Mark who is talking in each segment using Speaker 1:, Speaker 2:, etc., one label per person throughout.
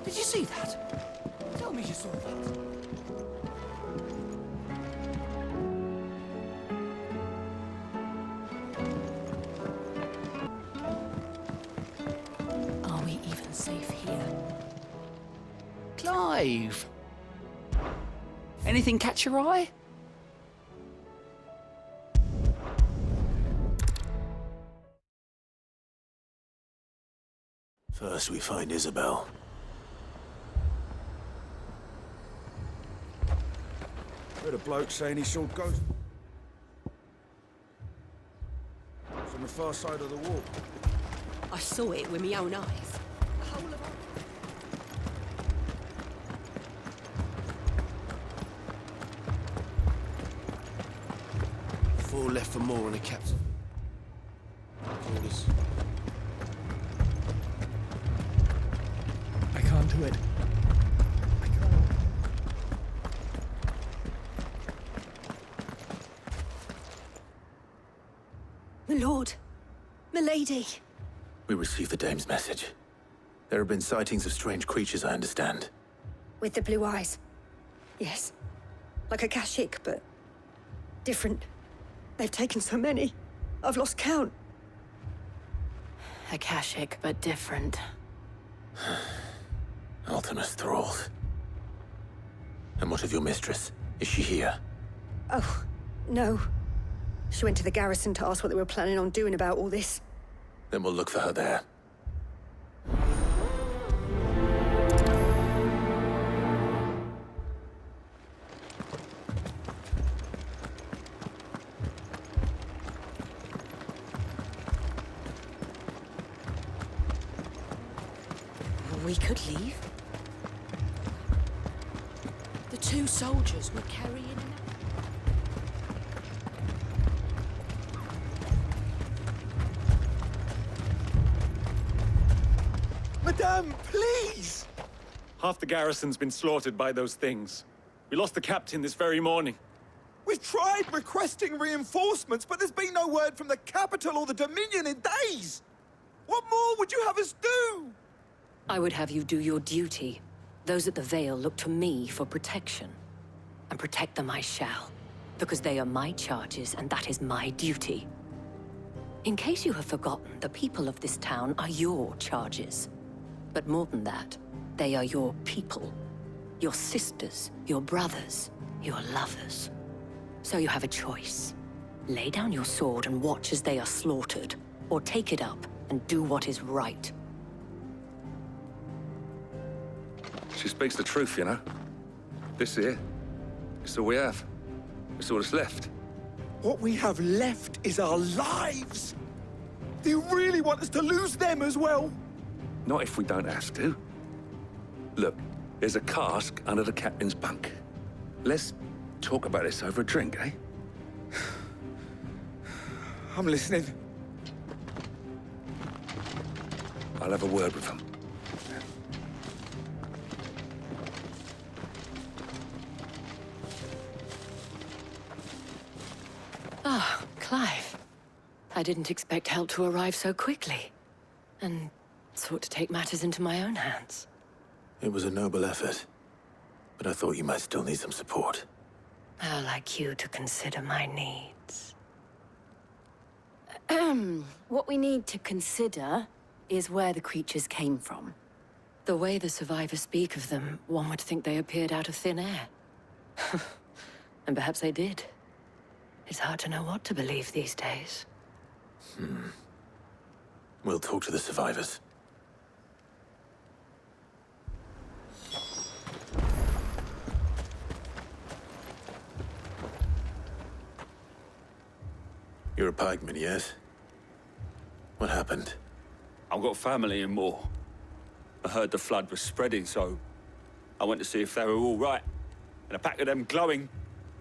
Speaker 1: Did you see that? Tell me you saw that.
Speaker 2: Are we even safe here?
Speaker 1: Clive! Anything catch your eye?
Speaker 3: First we find Isabel.
Speaker 4: Heard a bloke saying he saw ghosts. It's on the far side of the wall.
Speaker 2: I saw it with my own eyes. The whole of
Speaker 3: Four left for more and a captain. Orders.
Speaker 5: I can't do it. I can't.
Speaker 2: My lord, milady.
Speaker 3: We received the dame's message. There have been sightings of strange creatures, I understand.
Speaker 6: With the blue eyes. Yes. Like a Kashik, but different. They've taken so many. I've lost count.
Speaker 2: Akashic, but different.
Speaker 3: Ultimus thralls. And what of your mistress? Is she here?
Speaker 6: Oh, no. She went to the garrison to ask what they were planning on doing about all this.
Speaker 3: Then we'll look for her there.
Speaker 2: We could leave. The two soldiers were carrying an...
Speaker 4: Madame, please!
Speaker 7: Half the garrison's been slaughtered by those things. We lost the captain this very morning.
Speaker 4: We've tried requesting reinforcements, but there's been no word from the capital or the Dominion in days! What more would you have us do?
Speaker 2: I would have you do your duty. Those at the Vale look to me for protection. And protect them I shall. Because they are my charges, and that is my duty. In case you have forgotten, the people of this town are your charges. But more than that, they are your people. Your sisters, your brothers, your lovers. So you have a choice. Lay down your sword and watch as they are slaughtered, or take it up and do what is right.
Speaker 8: She speaks the truth, you know. This here, it's all we have. It's all that's left.
Speaker 4: What we have left is our lives! Do you really want us to lose them as well?
Speaker 8: Not if we don't have to. Look, there's a cask under the captain's bunk. Let's talk about this over a drink, eh?
Speaker 4: I'm listening.
Speaker 8: I'll have a word with them.
Speaker 2: Ah, Clive. I didn't expect help to arrive so quickly. And sought to take matters into my own hands.
Speaker 3: It was a noble effort. But I thought you might still need some support.
Speaker 2: How like you to consider my needs. What we need to consider is where the creatures came from. The way the survivors speak of them, one would think they appeared out of thin air. And perhaps they did. It's hard to know what to believe these days.
Speaker 3: We'll talk to the survivors. You're a pikeman, yes? What happened?
Speaker 9: I've got family in Moor. I heard the flood was spreading, so I went to see if they were all right. And a pack of them glowing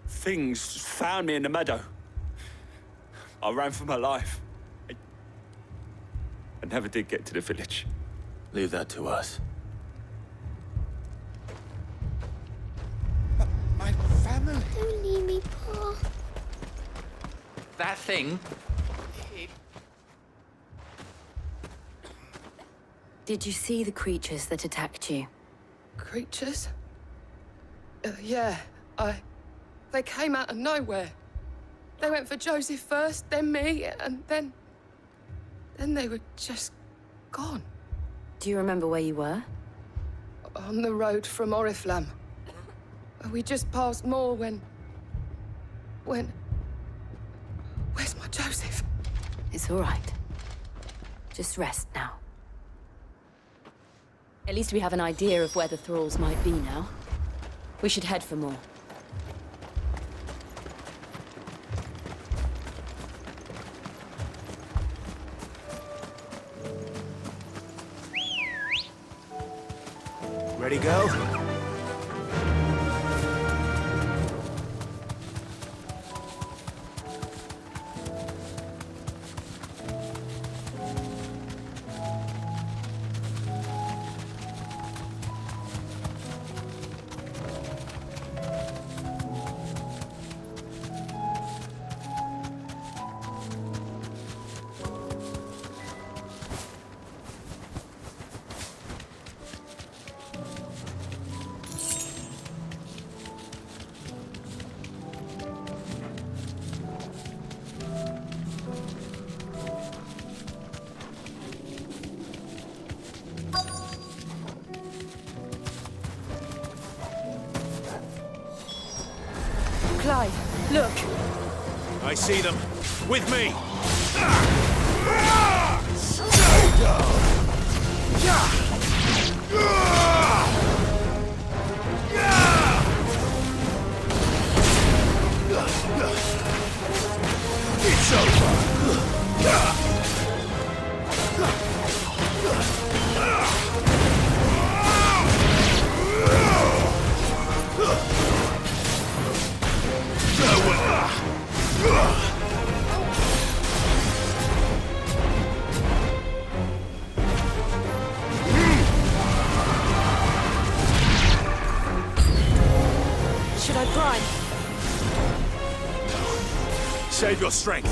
Speaker 9: things found me in the meadow. I ran for my life. I never did get to the village.
Speaker 3: Leave that to us.
Speaker 4: My family.
Speaker 10: Don't leave me, Pa.
Speaker 1: That thing.
Speaker 2: Did you see the creatures that attacked you?
Speaker 11: Creatures? Yeah, They came out of nowhere. They went for Joseph first, then me, and then they were just gone.
Speaker 2: Do you remember where you were?
Speaker 11: On the road from Oriflamme. We just passed Moor when... Where's my Joseph?
Speaker 2: It's all right. Just rest now. At least we have an idea of where the thralls might be now. We should head for more.
Speaker 1: Ready, go?
Speaker 6: Clive, look!
Speaker 1: I see them. With me! It's over!
Speaker 6: Should I prime?
Speaker 1: Save your strength.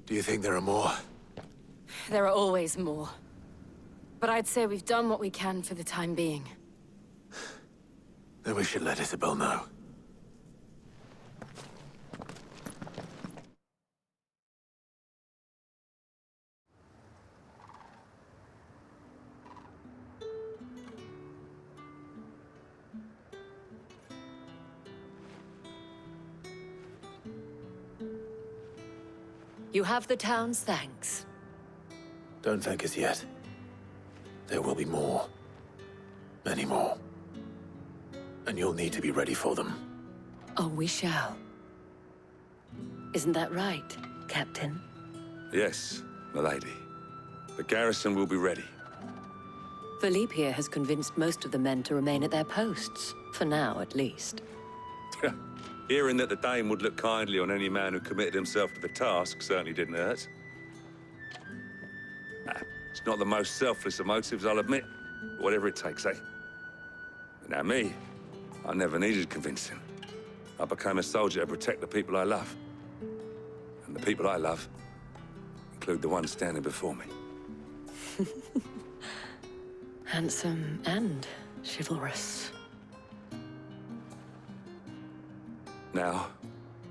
Speaker 3: Do you think there are more?
Speaker 10: There are always more. But I'd say we've done what we can for the time being.
Speaker 3: Then we should let Isabel know.
Speaker 2: You have the town's thanks.
Speaker 3: Don't thank us yet. There will be more. Many more. And you'll need to be ready for them.
Speaker 2: Oh, we shall. Isn't that right, Captain?
Speaker 8: Yes, milady. The garrison will be ready.
Speaker 2: Philippe here has convinced most of the men to remain at their posts. For now, at least.
Speaker 8: Hearing that the Dame would look kindly on any man who committed himself to the task certainly didn't hurt. It's not the most selfless of motives, I'll admit. But whatever it takes, eh? Now me, I never needed convincing. I became a soldier to protect the people I love. And the people I love include the ones standing before me.
Speaker 2: Handsome and chivalrous.
Speaker 8: Now,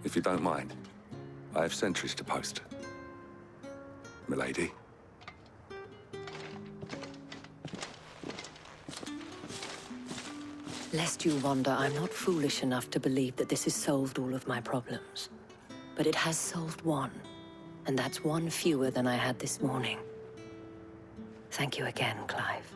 Speaker 8: if you don't mind, I have sentries to post. Milady.
Speaker 2: Lest you wonder, I'm not foolish enough to believe that this has solved all of my problems. But it has solved one, and that's one fewer than I had this morning. Thank you again, Clive.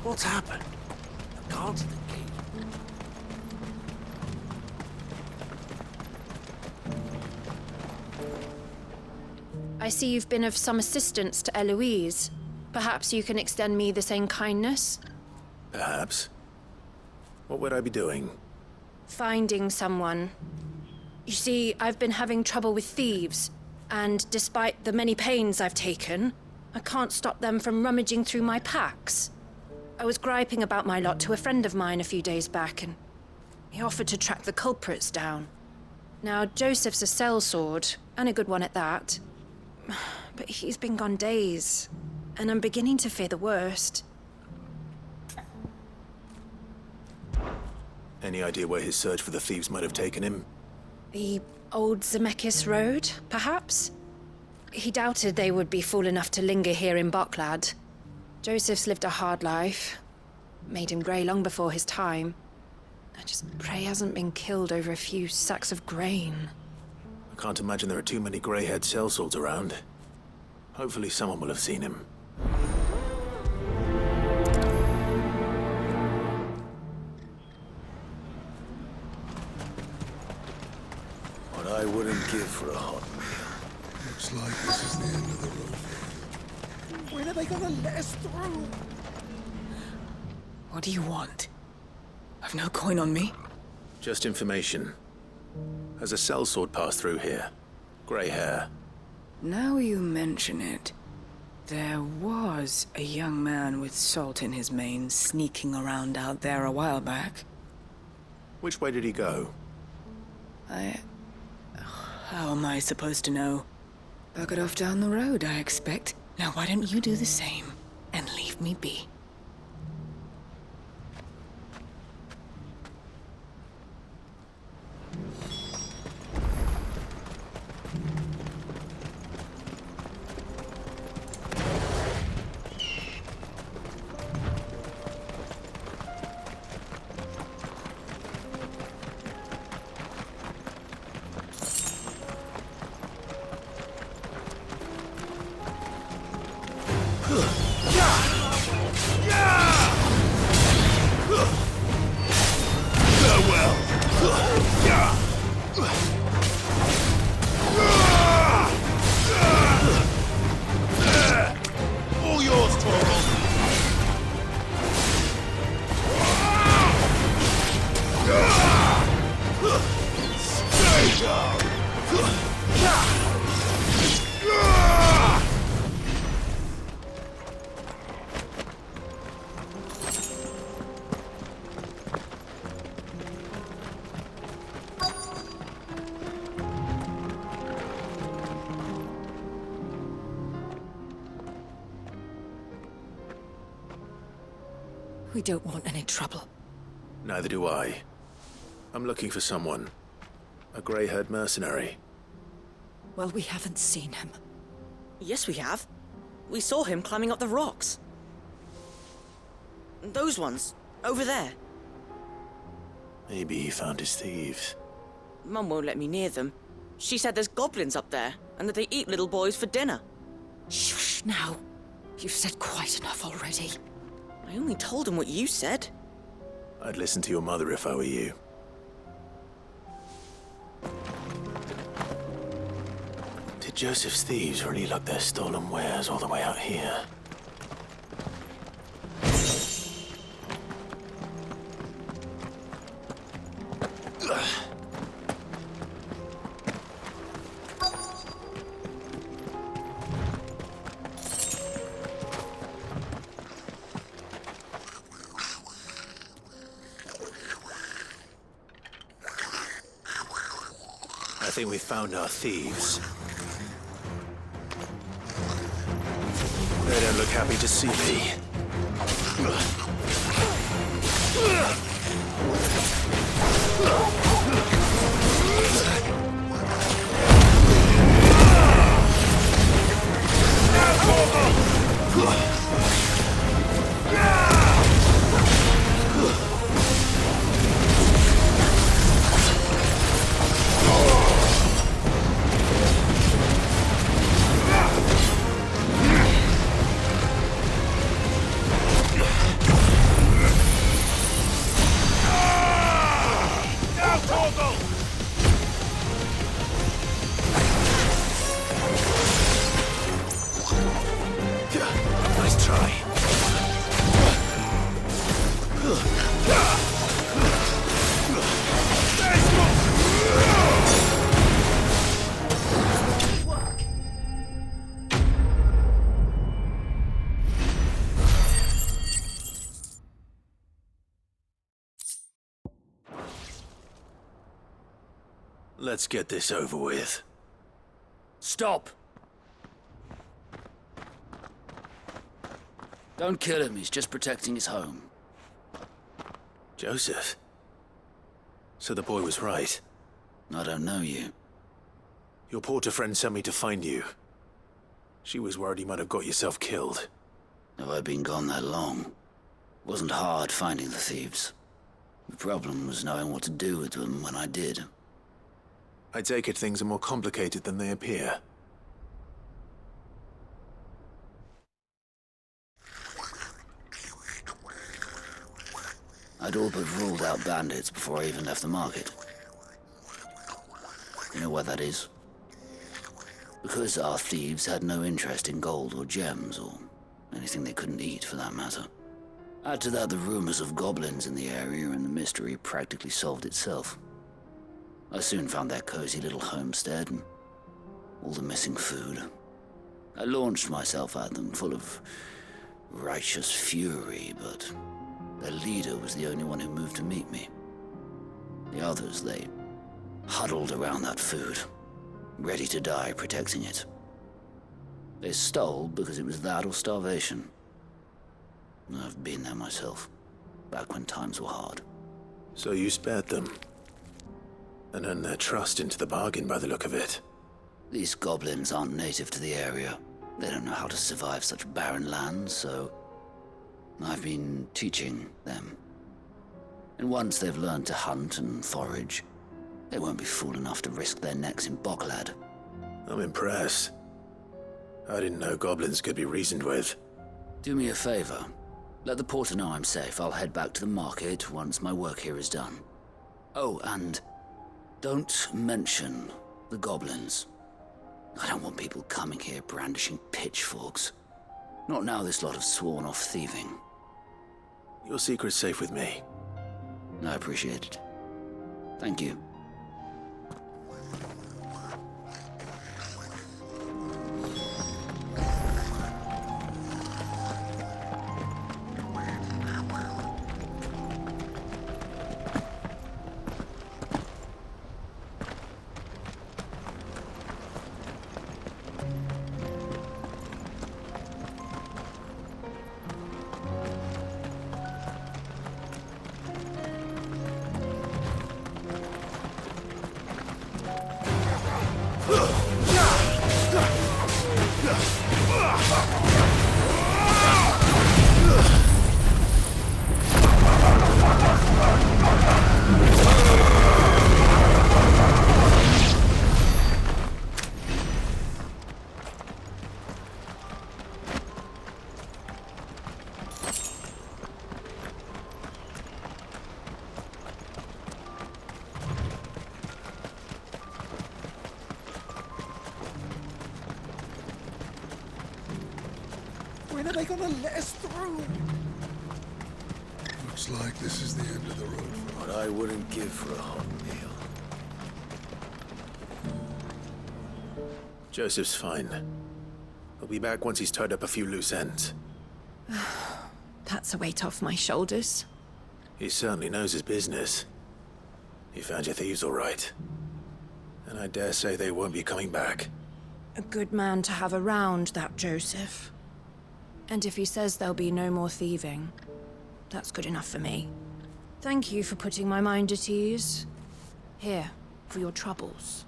Speaker 3: What's happened?
Speaker 1: The guards at the gate.
Speaker 12: I see you've been of some assistance to Eloise. Perhaps you can extend me the same kindness?
Speaker 3: Perhaps. What would I be doing?
Speaker 12: Finding someone. You see, I've been having trouble with thieves, and despite the many pains I've taken, I can't stop them from rummaging through my packs. I was griping about my lot to a friend of mine a few days back, and he offered to track the culprits down. Now, Joseph's a sellsword, and a good one at that. But he's been gone days, and I'm beginning to fear the worst.
Speaker 3: Any idea where his search for the thieves might have taken him?
Speaker 12: The old Zemeckis Road, perhaps? He doubted they would be fool enough to linger here in Boklad. Joseph's lived a hard life. Made him grey long before his time. I just pray he hasn't been killed over a few sacks of grain.
Speaker 3: I can't imagine there are too many grey-haired sellswords around. Hopefully someone will have seen him.
Speaker 1: What I wouldn't give for a hot meal.
Speaker 13: Looks like this is the end of the road.
Speaker 1: When are they gonna let us through?
Speaker 14: What do you want? I've no coin on me.
Speaker 3: Just information. Has a sellsword passed through here? Grey hair.
Speaker 14: Now you mention it, there was a young man with salt in his mane sneaking around out there a while back.
Speaker 3: Which way did he go?
Speaker 14: How am I supposed to know? Buggered off down the road, I expect. Now why don't you do the same and leave me be?
Speaker 6: We don't want any trouble.
Speaker 3: Neither do I. I'm looking for someone. A grey-haired mercenary.
Speaker 6: Well, we haven't seen him.
Speaker 15: Yes, we have. We saw him climbing up the rocks. Those ones, over there.
Speaker 3: Maybe he found his thieves.
Speaker 15: Mum won't let me near them. She said there's goblins up there, and that they eat little boys for dinner.
Speaker 6: Shush, now. You've said quite enough already.
Speaker 15: I only told him what you said.
Speaker 3: I'd listen to your mother if I were you. Did Joseph's thieves really lug their stolen wares all the way out here? I think we found our thieves. They don't look happy to see me. Nice try. Let's get this over with.
Speaker 1: Stop! Don't kill him, he's just protecting his home.
Speaker 3: Joseph? So the boy was right.
Speaker 1: I don't know you.
Speaker 3: Your porter friend sent me to find you. She was worried you might have got yourself killed.
Speaker 1: Have I been gone that long? Wasn't hard finding the thieves. The problem was knowing what to do with them when I did.
Speaker 3: I take it things are more complicated than they appear.
Speaker 1: I'd all but ruled out bandits before I even left the market. You know why that is? Because our thieves had no interest in gold or gems, or anything they couldn't eat for that matter. Add to that the rumors of goblins in the area, and the mystery practically solved itself. I soon found their cozy little homestead, and all the missing food. I launched myself at them, full of righteous fury, but their leader was the only one who moved to meet me. The others, they huddled around that food, ready to die protecting it. They stole because it was that or starvation. I've been there myself, back when times were hard.
Speaker 3: So you spared them? And earned their trust into the bargain by the look of it.
Speaker 1: These goblins aren't native to the area. They don't know how to survive such barren lands, so I've been teaching them. And once they've learned to hunt and forage, they won't be fool enough to risk their necks in Boklad.
Speaker 3: I'm impressed. I didn't know goblins could be reasoned with.
Speaker 1: Do me a favor. Let the porter know I'm safe. I'll head back to the market once my work here is done. Oh, and don't mention the goblins. I don't want people coming here brandishing pitchforks. Not now this lot have sworn off thieving.
Speaker 3: Your secret's safe with me.
Speaker 1: I appreciate it. Thank you.
Speaker 4: When are they gonna let us through?
Speaker 13: Looks like this is the end of the road for
Speaker 3: What I wouldn't give for a hot meal. Joseph's fine. He'll be back once he's tied up a few loose ends.
Speaker 12: That's a weight off my shoulders.
Speaker 3: He certainly knows his business. He found your thieves all right. And I dare say they won't be coming back.
Speaker 12: A good man to have around, that Joseph. And if he says there'll be no more thieving, that's good enough for me. Thank you for putting my mind at ease. Here, for your troubles.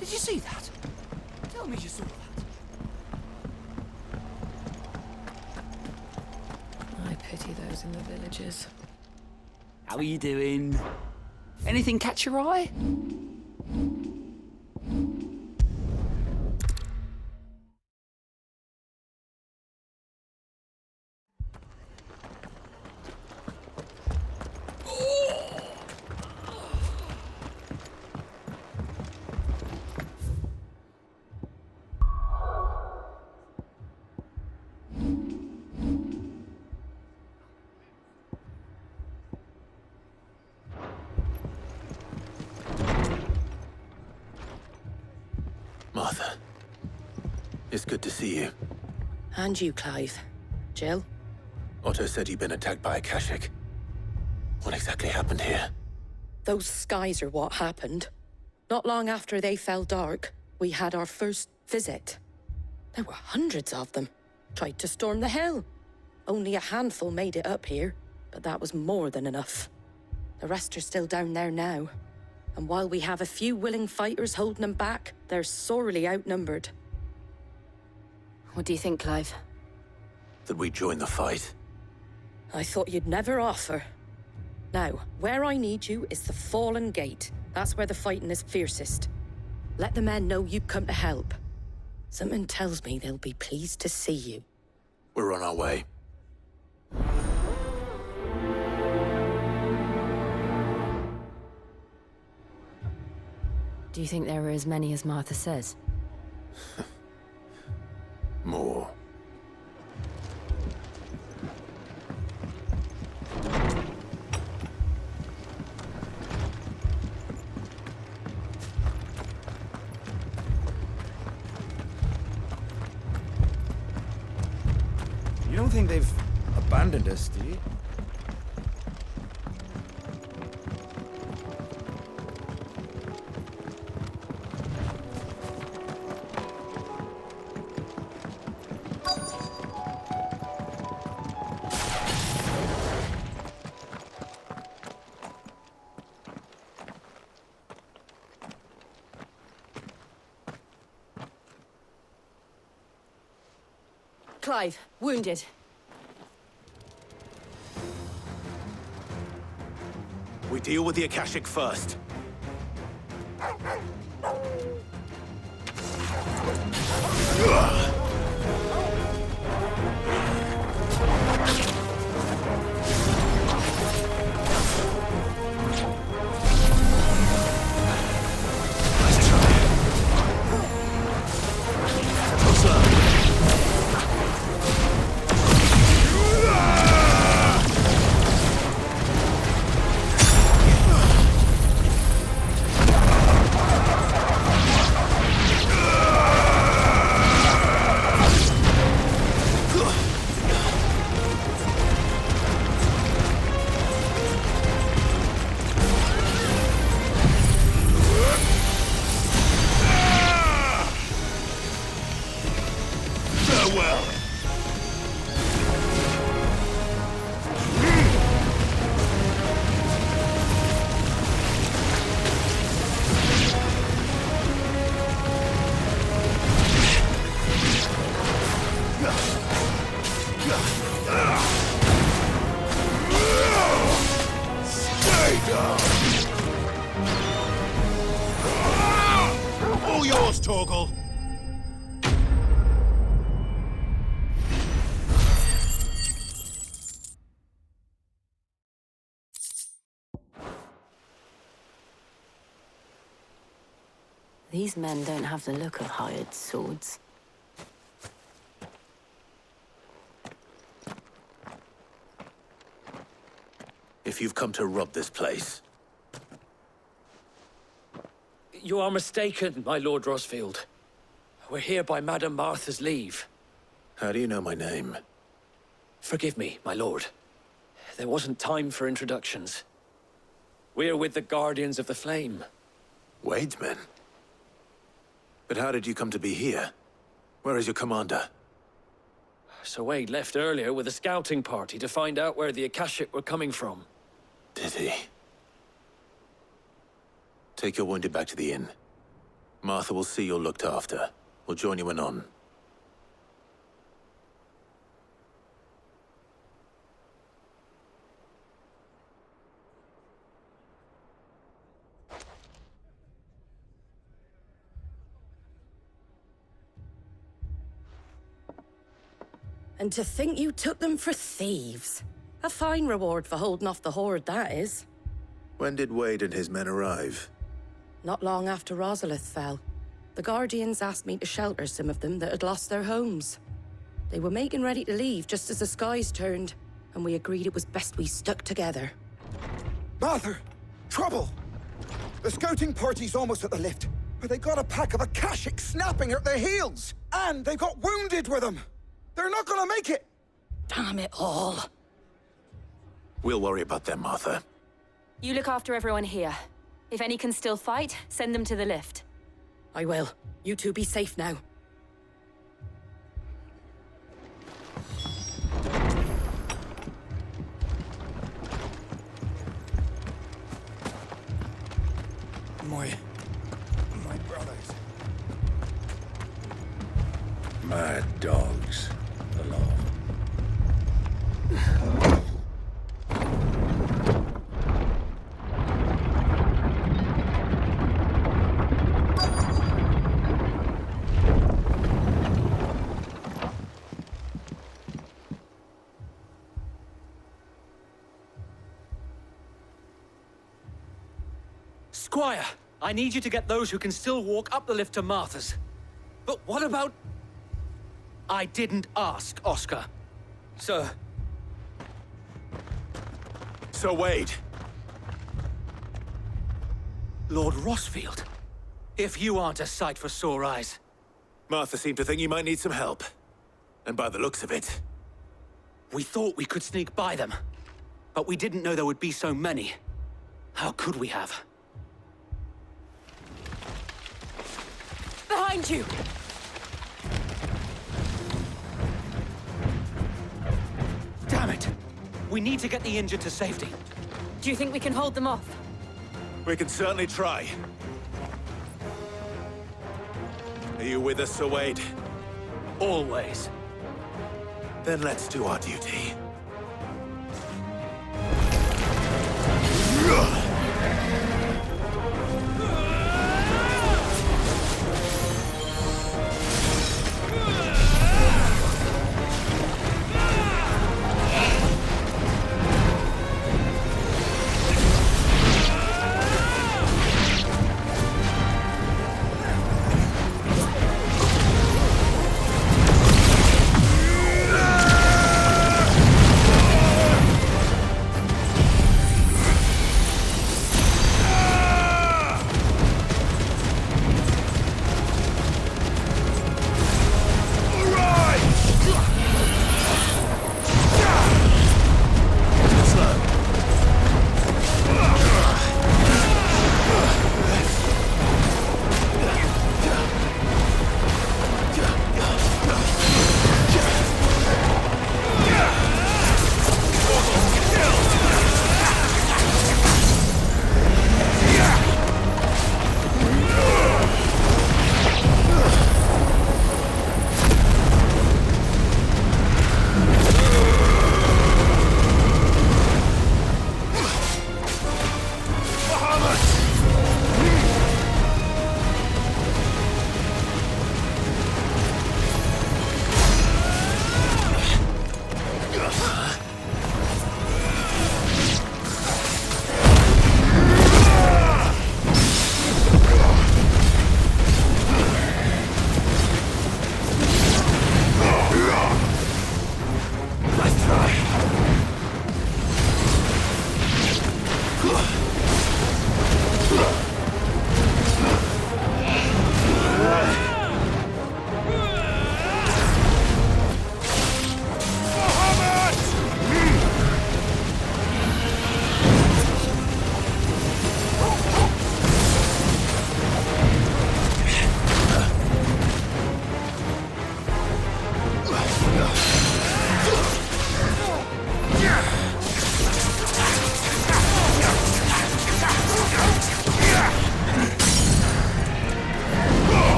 Speaker 4: Did you see that? Tell me you saw that.
Speaker 2: I pity those in the villages.
Speaker 16: How are you doing? Anything catch your eye?
Speaker 3: Martha, it's good to see you.
Speaker 17: And you, Clive. Jill?
Speaker 3: Otto said you'd been attacked by a Kashik. What exactly happened here?
Speaker 17: Those skies are what happened. Not long after they fell dark, we had our first visit. There were hundreds of them. Tried to storm the hill. Only a handful made it up here, but that was more than enough. The rest are still down there now. And while we have a few willing fighters holding them back, they're sorely outnumbered.
Speaker 10: What do you think, Clive?
Speaker 3: That we join the fight?
Speaker 17: I thought you'd never offer. Now, where I need you is the Fallen Gate. That's where the fighting is fiercest. Let the men know you've come to help. Something tells me they'll be pleased to see you.
Speaker 3: We're on our way.
Speaker 2: Do you think there are as many as Martha says?
Speaker 3: More.
Speaker 4: You don't think they've abandoned us, do you?
Speaker 17: Clive, wounded.
Speaker 3: We deal with the Akashic first.
Speaker 10: These men don't have the look of hired swords.
Speaker 3: If you've come to rob this place,
Speaker 18: You are mistaken, my Lord Rosfield. We're here by Madame Martha's leave.
Speaker 3: how do you know my name?
Speaker 18: Forgive me, my lord. There wasn't time for introductions. We're with the Guardians of the Flame.
Speaker 3: Wade's men? But how did you come to be here? Where is your commander?
Speaker 18: Sir Wade left earlier with a scouting party to find out where the Akashic were coming from.
Speaker 3: Did he? Take your wounded back to the inn. Martha will see you're looked after. We'll join you anon.
Speaker 17: And to think you took them for thieves. A fine reward for holding off the horde, that is.
Speaker 3: When did Wade and his men arrive?
Speaker 17: Not long after Rosalith fell, the Guardians asked me to shelter some of them that had lost their homes. They were making ready to leave just as the skies turned, and we agreed it was best we stuck together.
Speaker 4: Martha! Trouble! The scouting party's almost at the lift, but they got a pack of Akashic snapping at their heels! And they got wounded with them! They're not gonna make it!
Speaker 17: Damn it all.
Speaker 3: We'll worry about them, Martha.
Speaker 10: You look after everyone here. If any can still fight, send them to the lift.
Speaker 17: I will. You two be safe now.
Speaker 13: My brothers.
Speaker 8: Mad dogs. Alone.
Speaker 18: Squire, I need you to get those who can still walk up the lift to Martha's. But what about... I didn't ask, Oscar. Sir.
Speaker 3: Sir Wade!
Speaker 18: Lord Rosfield. If you aren't a sight for sore eyes.
Speaker 3: Martha seemed to think you might need some help. And by the looks of it...
Speaker 18: We thought we could sneak by them. But we didn't know there would be so many. How could we have?
Speaker 10: Behind you!
Speaker 18: Damn it! We need to get the injured to safety.
Speaker 10: Do you think we can hold them off?
Speaker 3: We can certainly try. Are you with us, Sir Wade?
Speaker 18: Always.
Speaker 3: Then let's do our duty.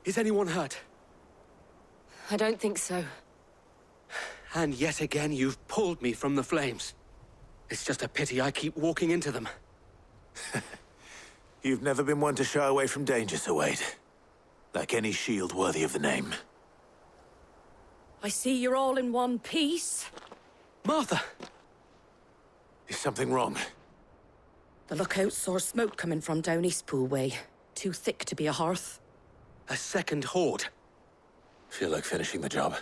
Speaker 18: Is anyone hurt?
Speaker 10: I don't think so.
Speaker 18: And yet again, you've pulled me from the flames. It's just a pity I keep walking into them.
Speaker 3: You've never been one to shy away from danger, Sir Wade. Like any shield worthy of the name.
Speaker 17: I see you're all in one piece.
Speaker 18: Martha!
Speaker 3: Is something wrong?
Speaker 17: The lookout saw smoke coming from down Eastpool way. Too thick to be a hearth.
Speaker 18: A second horde.
Speaker 3: Feel like finishing the job.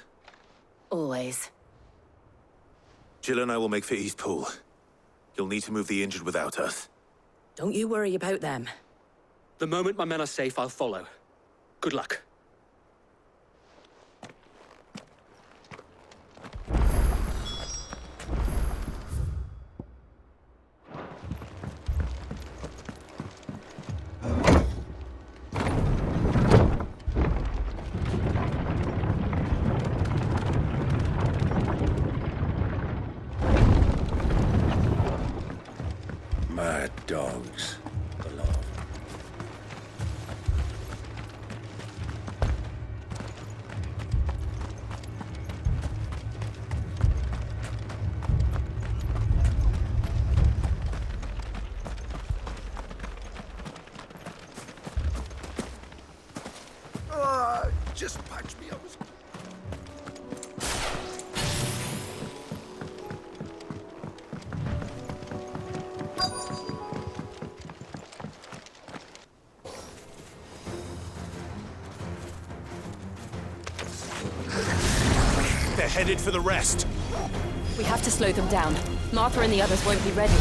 Speaker 10: Always.
Speaker 3: Jill and I will make for Eastpool. You'll need to move the injured without us.
Speaker 17: Don't you worry about them.
Speaker 18: The moment my men are safe, I'll follow. Good luck.
Speaker 3: Mad dogs. Beloved.
Speaker 4: Just patch me up.
Speaker 3: They're headed for the rest.
Speaker 10: We have to slow them down. Martha and the others won't be ready.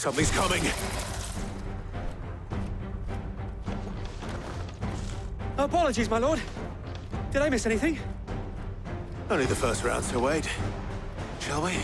Speaker 3: Something's coming.
Speaker 18: Apologies, my lord. Did I miss anything?
Speaker 3: Only the first round, Sir Wade. Shall we?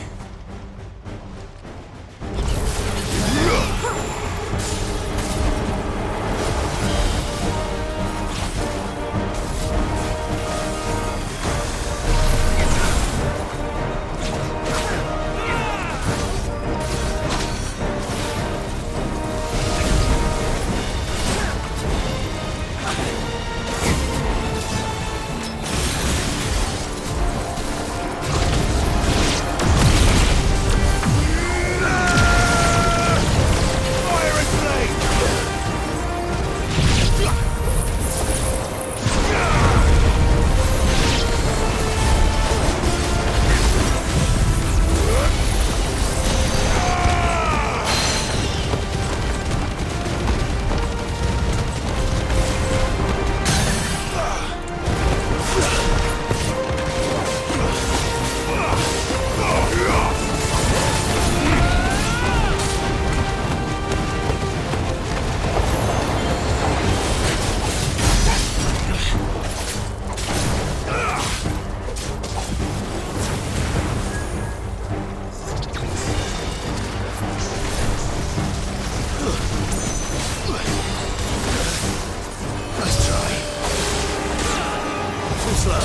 Speaker 3: too slow.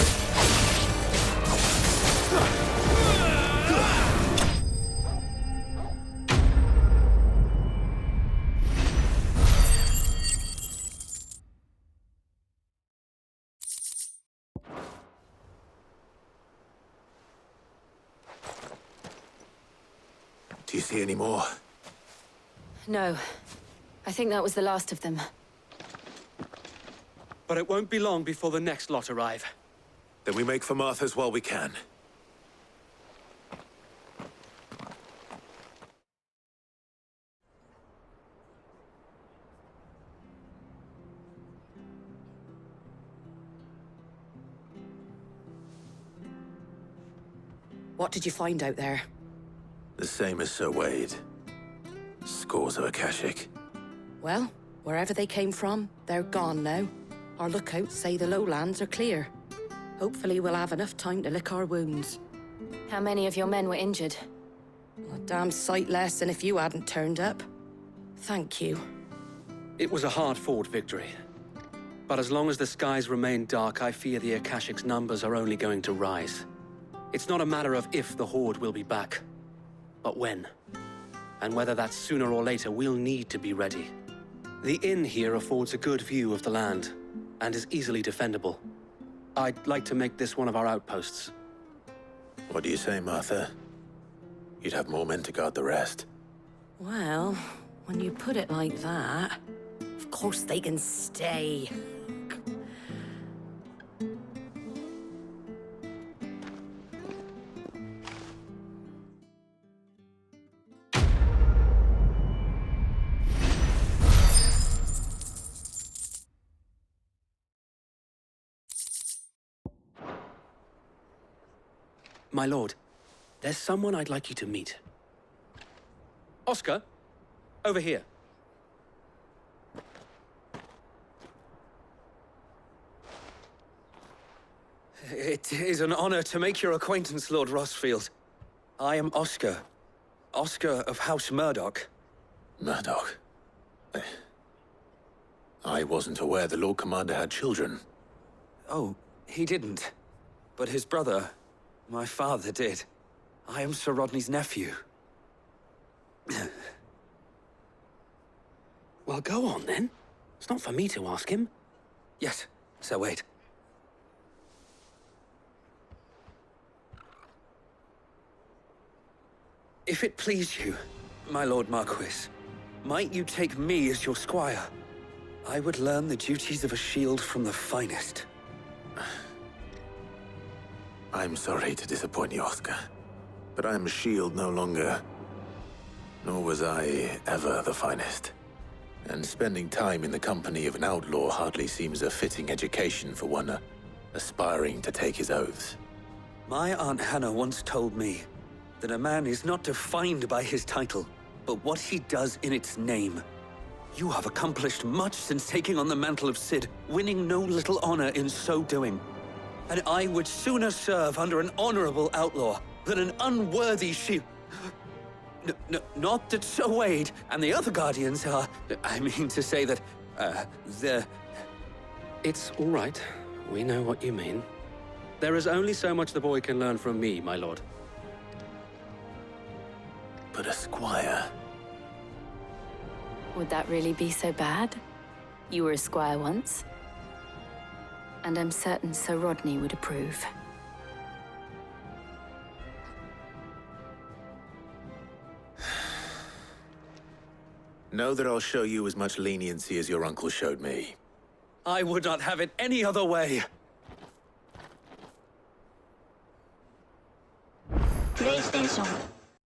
Speaker 3: Do you see any more?
Speaker 10: No. I think that was the last of them.
Speaker 18: But it won't be long before the next lot arrive.
Speaker 3: Then we make for Martha's while we can.
Speaker 17: What did you find out there?
Speaker 3: The same as Sir Wade. Scores of Akashic.
Speaker 17: Well, wherever they came from, they're gone now. Our lookouts say the lowlands are clear. Hopefully we'll have enough time to lick our wounds.
Speaker 10: How many of your men were injured?
Speaker 17: A damn sight less than if you hadn't turned up. Thank you.
Speaker 18: It was a hard-fought victory. But as long as the skies remain dark, I fear the Akashic's numbers are only going to rise. It's not a matter of if the Horde will be back, but when. And whether that's sooner or later, we'll need to be ready. The inn here affords a good view of the land, and is easily defendable. I'd like to make this one of our outposts.
Speaker 3: What do you say, Martha? You'd have more men to guard the rest.
Speaker 17: Well, when you put it like that, of course they can stay.
Speaker 18: My lord, there's someone I'd like you to meet. Oscar, over here.
Speaker 19: It is an honor to make your acquaintance, Lord Rosfield. I am Oscar. Oscar of House Murdoch.
Speaker 3: Murdoch? I wasn't aware the Lord Commander had children.
Speaker 19: Oh, he didn't. But his brother, my father, did. I am Sir Rodney's nephew.
Speaker 18: Well, go on, then. It's not for me to ask him.
Speaker 19: Yes, Sir Wade. If it please you, my Lord Marquis, might you take me as your squire? I would learn the duties of a shield from the finest.
Speaker 3: I'm sorry to disappoint you, Oscar, but I am a shield no longer. Nor was I ever the finest. And spending time in the company of an outlaw hardly seems a fitting education for one aspiring to take his oaths.
Speaker 19: My Aunt Hannah once told me that a man is not defined by his title, but what he does in its name. You have accomplished much since taking on the mantle of Cid, winning no little honor in so doing. And I would sooner serve under an honorable outlaw than an unworthy shield. Not that Sir Wade and the other Guardians are... I mean to say that, they're...
Speaker 18: It's all right. We know what you mean. There is only so much the boy can learn from me, my lord.
Speaker 3: But a squire...
Speaker 10: Would that really be so bad? You were a squire once. And I'm certain Sir Rodney would approve.
Speaker 3: Know that I'll show you as much leniency as your uncle showed me.
Speaker 19: I would not have it any other way.
Speaker 20: PlayStation